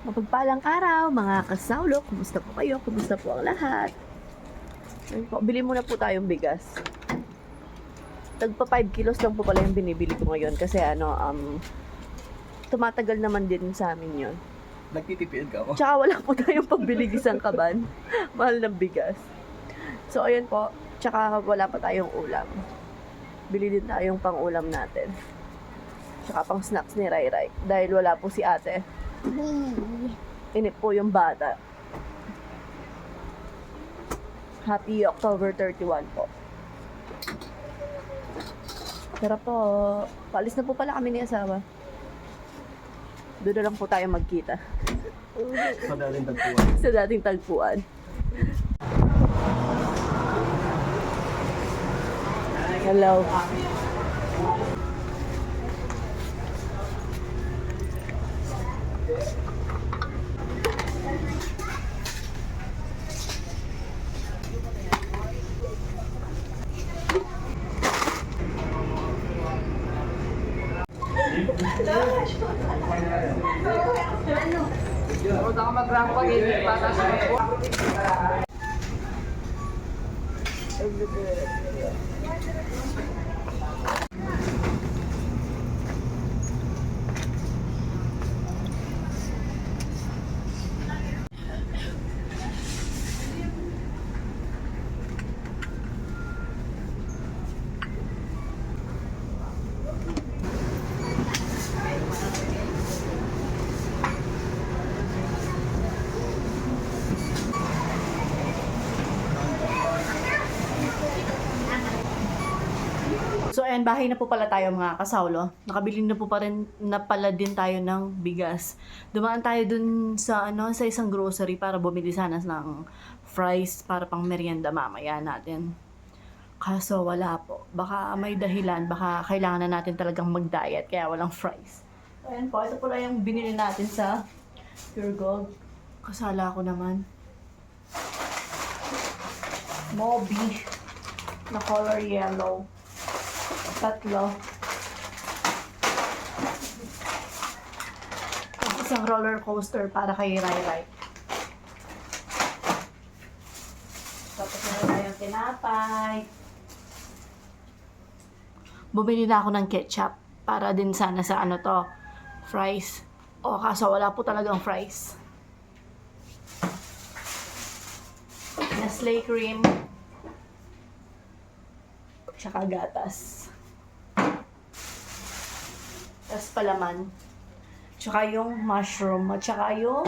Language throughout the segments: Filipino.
Mapagpalang araw, mga kasawlo. Kumusta po kayo? Kumusta po ang lahat? Ayun po, bili muna po tayong bigas. Tagpa 5 kilos lang po pala yung binibili ko ngayon kasi tumatagal naman din sa amin yun. Nagtitipid ka ako. Tsaka wala po tayong pambili gisang kaban. Mahal ng bigas. So, ayun po. Tsaka wala pa tayong ulam. Bili din tayong pang ulam natin. Tsaka pang snacks ni Rai Rai. Dahil wala po si ate. Inip po yung bata. Happy October 31 po. Tara po. Paalis na po pala kami ni asawa. Doon na lang po tayo magkita. Sa dating tagpuan. Sa dating tagpuan. Hello. Punta ka mag-rampa, hindi bata sa kapwa. So, ayan, bahay na po pala tayo mga kasawlo. Nakabili na po pa rin na pala din tayo ng bigas. Dumaan tayo dun sa, sa isang grocery para bumili sana ng fries para pang merienda mamaya natin. Kaso wala po. Baka may dahilan, baka kailangan na natin talagang mag-diet kaya walang fries. So, ayan po, ito pala yung binili natin sa Pure Gold. Kasala ko naman. Moby na color yellow. Tatlo. Isang roller coaster para kay Rai Rai. Tapos na tayong tinapay. Bumili na ako ng ketchup para din sana sa fries. O kaso wala po talagang fries. Nestle cream. Tsaka gatas. Tapos palaman. Tsaka yung mushroom. At tsaka yung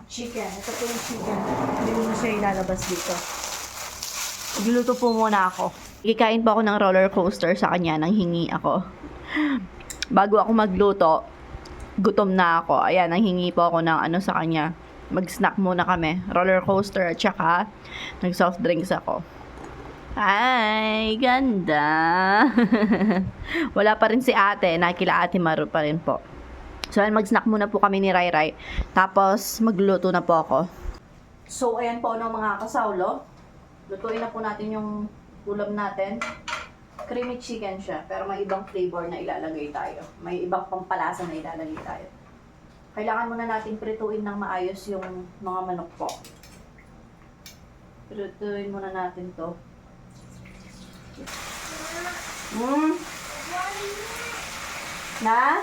chicken. Ito po yung chicken. Hindi mo na siya ilalabas dito. Magluto po muna ako. Ikikain po ako ng roller coaster sa kanya nang hingi ako. Bago ako magluto, gutom na ako. Ayan, nang hingi po ako ng sa kanya. Mag-snack muna kami. Roller coaster at tsaka nag-soft drinks ako. Ay, ganda. Wala pa rin si ate. Nakikila ate Maru pa rin po. So, ayan, mag-snack muna po kami ni Rai Rai. Tapos, magluto na po ako. So, ayan po mga kasawlo. Lutuin na po natin yung ulam natin. Creamy chicken siya. Pero may ibang flavor na ilalagay tayo. May ibang pampalasa na ilalagay tayo. Kailangan muna natin prituin ng maayos yung mga manok po. Prituin muna natin to. Na?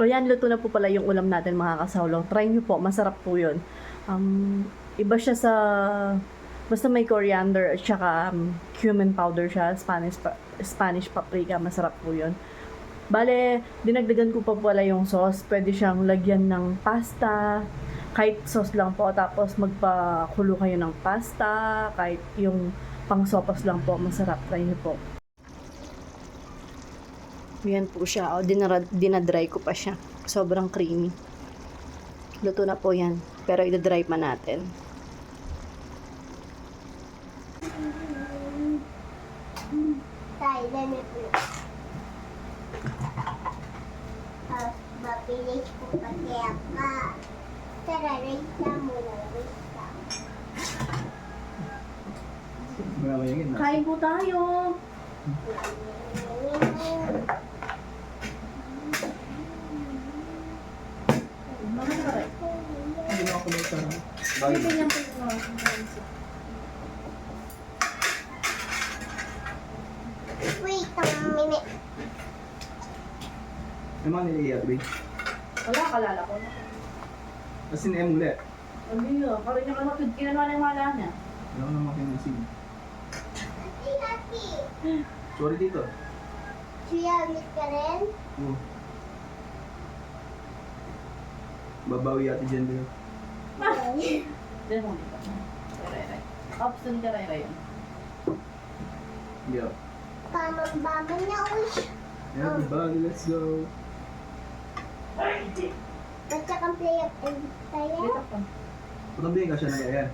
O yan, luto na po pala yung ulam natin mga kasawlaw. Try nyo po, masarap po yun. Iba siya sa, basta may coriander at saka cumin powder siya, Spanish paprika, masarap po yun. Bale, dinagdagan ko pa pala yung sauce. Pwede siyang lagyan ng pasta, kahit sauce lang po. Tapos magpakulo kayo ng pasta, kahit yung pang sopas lang po, masarap. Try nyo po. Yan po siya. O, dinadry ko pa siya. Sobrang creamy. Luto na po yan. Pero idadry pa natin. Tayo na po. Mapilis po pati ako. Tara, race na muna. Race na. Marami yung gina. Kain po tayo! Hindi na ako nagtarang. Bakit? Wait a minute. May mga niliyat, babe. Wala, kalala ko. As in, ulit. Hindi yun. Karin niya ka kinanwa ng wala niya. Wala ko naman kinasin. Hati-hati. Sorry dito. Suya, ulit ka rin? Oo. Babawi ate dyan din. Diyan mo dito. Ray-ray. Option ka ray-ray. Yeah. Pamambaman na uy. Everybody, let's go. At saka play up and tayo. Dito ka. Patambihin ka siya na kaya.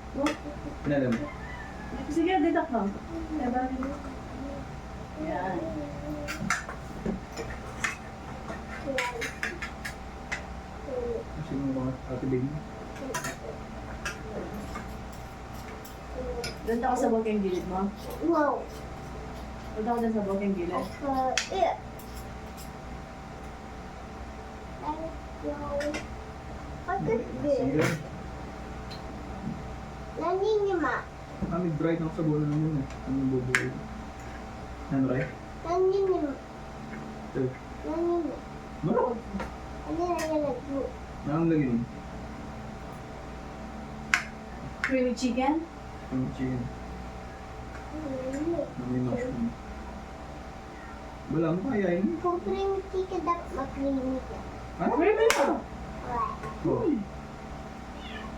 Pinalam. Sige, dito ka. Yan. Kasi yung mga ate baby. Doon ako sa bukeng gilid mo. Wow. Doon ako dun sa bukeng gilid. Yeah. What is this? Sige. Naninima. Kami dry na ako sa bola ng muna. Ano yung bubuhay? Ano rin? Naninima. Ito. Naninima. Ano? Ano na yung nagpo? Nakang lagi nun. Creamy chicken? Ang chicken. Na may mushroom. Wala mo kaya yun. Kung creamy chicken, dapat mag-creamy ka. Ano? Creamy mo! Alright. Oh.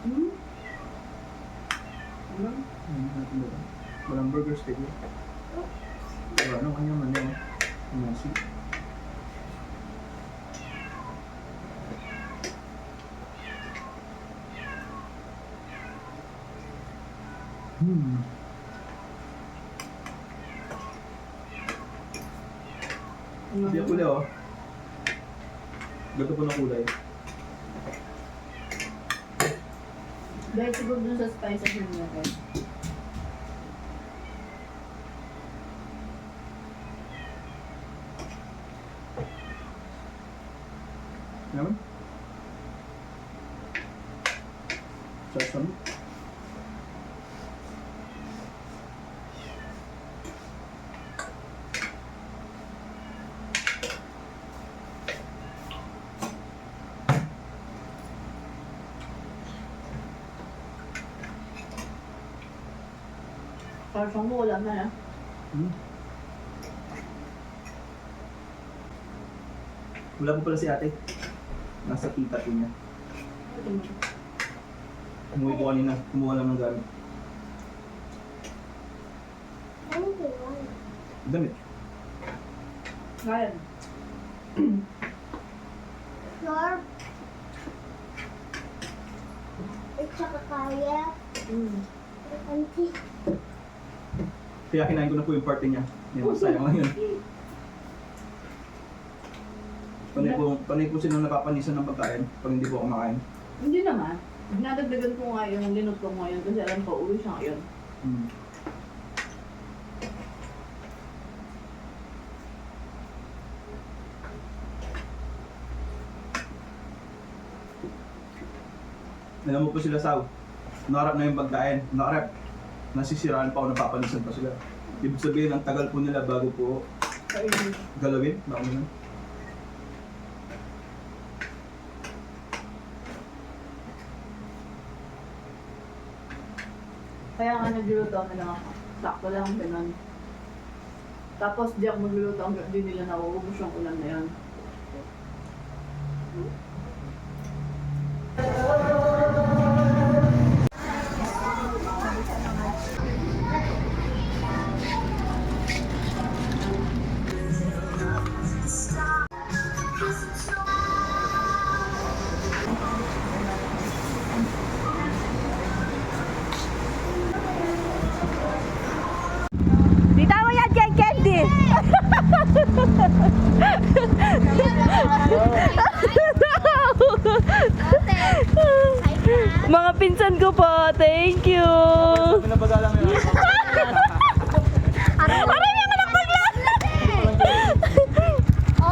Hmm? Wala. Ano natin ba? Walang burger steak. Wala. Ano kanya man yun? Ang nasi. Hindi ang kulay oh. Gato po ng kulay. Dahil siguro dun sa spices yung mga Naman? Sasam? Parang mo ulam na na. Wala po pala si ate. Nasa tita po niya. Umuwi po kanina. Kumuha lang ng gamit. Ano yun? Damit. Ngayon. Sure. At saka kaya. Anti. Kaya kinain ko na po yung party niya. Yan, sayang lang yun. Panay po silang napapanisan ng pagkain pag hindi po kumakain. Hindi naman. Dinadagdagan ko nga yung linot ko ngayon kasi alam ko uwi siya ngayon. Alam mo po sila Saw. Nakarap na yung pagkain. Nakarap. Nasisiraan pa o napapanisan pa sila. Ibig sabihin, ang tagal po nila bago po galawin. Baka mo Kaya nga nagluluto ako na ako. Sakto lang, ganun. Tapos di ako magluluto, di nila nauubos yung ulam na yan. Tita mo yan kay Candy! Mga pinsan ko po, thank you! Pinabaga lang yun. Aray yung anak bagla!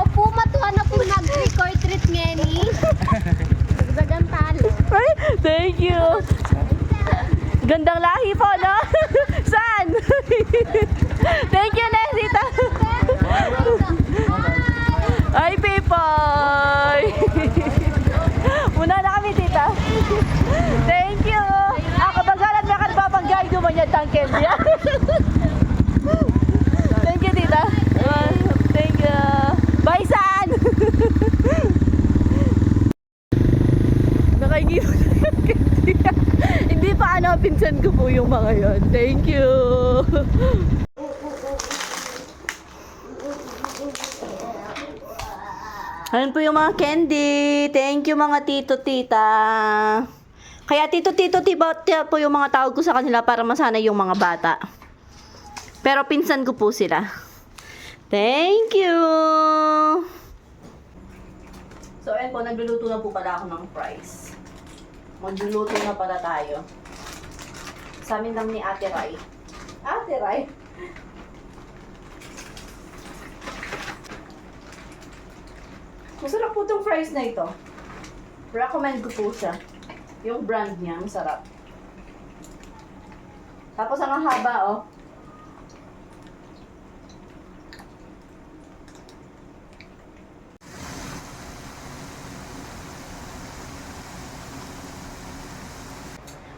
Opo, matuwa na po nag-record treat ngeni. Dagdagan talo. Ay, thank you! Gandang lahi po, no? Saan? Thank you, Nesita! Ay, Pipoy! Muna na kami, tita. Thank you! Ako bagalan na kan papanggay dumanyad ang candy. Thank you, tita. Thank you. Bye, San! Nakaingi mo na yung candy. Hindi pa ano, pinsan ko po yung mga yon. Thank you! Ayan po yung mga candy. Thank you mga tito, tita. Kaya tito, tita po yung mga tawag ko sa kanila para masanay yung mga bata. Pero pinsan ko po sila. Thank you! So ayan po, nagluluto na po pala ako ng fries. Magluluto na pala tayo. Sa amin lang ni Ate Rai. Ate Rai? Masarap po itong fries na ito. Recommend ko po siya. Yung brand niya, masarap. Tapos ang haba, oh.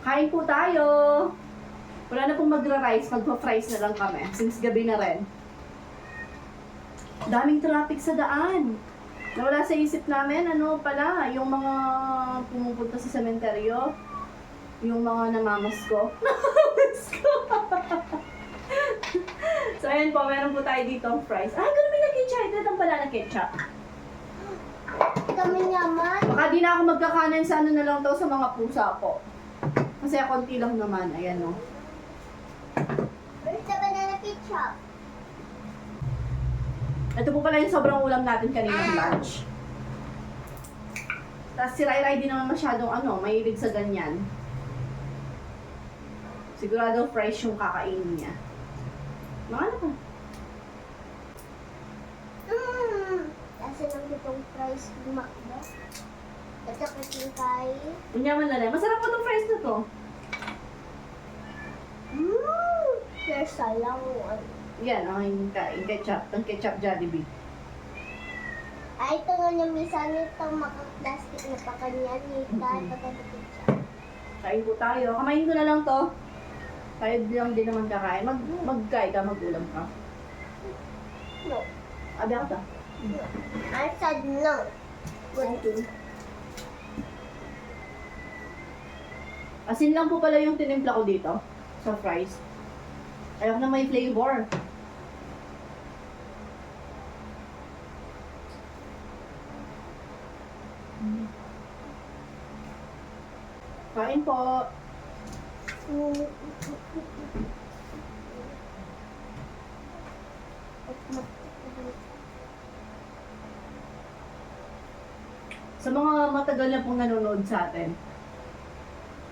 Kain po tayo! Wala na pong magra-rice, magpa-fries na lang kami. Since gabi na rin. Daming traffic sa daan. Nawala sa isip namin, ano pala, yung mga pumupunta sa sementeryo, yung mga namamasko. Namamasko! So, ayan po, meron po tayo dito ang fries. Ah, ganun may nag-ketchup. Ito lang pala ng ketchup. Kami naman. Baka di na ako magkakanan sa ano na lang to sa mga pusa po. Kasi konti lang naman, ayan o. Where's the banana ketchup? Ito po pala yung sobrang ulam natin kaninang lunch. Tapos si Rai Rai di naman masyadong mahilig sa ganyan. Sigurado fresh yung kakainin niya. Mga ano pa? Lasa ng itong fries gumakba. At saka kayo. Unyaman na lang. Masarap po itong fries na to. There's a long one. Yan, yung ketchup. Ang ketchup Jollibee. Ay, ito nga yung misa nito makaplastic na pa kanya nita. Pagkakitsa. Kain po tayo. Kamain ko na lang to. Tayo lang din naman kakain. Mag-kain ka, mag-ulam ka. No. Abi ako ta. I said no. Good. Asin lang po pala yung tinimpla ko dito. Sa fries. Ayaw na may flavor. Kain po. Sa mga matagal na pong nanonood sa atin,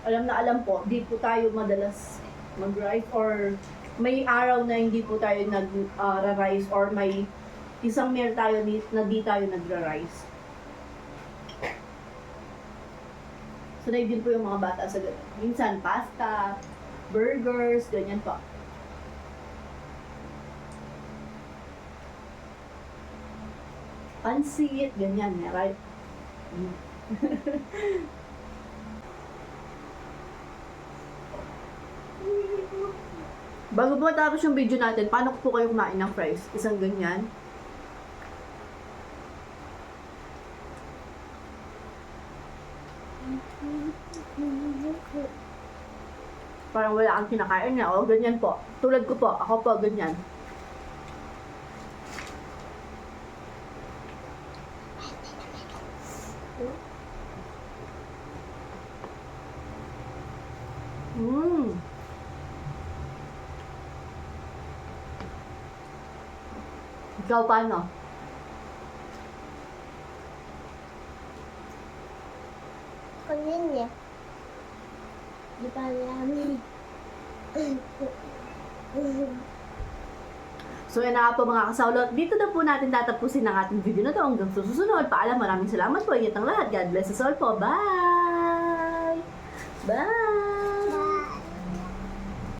alam na alam po, di po tayo madalas mag-rice or may araw na hindi po tayo nag-rice or may isang meal tayo na di tayo nagra-rice. Sanay din po yung mga bata sa ganun. Minsan pasta, burgers, ganyan po. Pansit, ganyan, right? Mm. Bago po matapos yung video natin, paano po kayo kumain ng fries? Isang ganyan. Parang wala kang kinakain niya. O, ganyan po. Tulad ko po. Ako po, ganyan. Mmm. Ikaw paano? Kanyan niya. Di pa namin. So yan na nga po mga kasawlot. Dito na po natin tatapusin ang ating video na to. Hanggang sa susunod. Paalam, maraming salamat po. Ingat ang lahat. God bless us all po. Bye! Bye!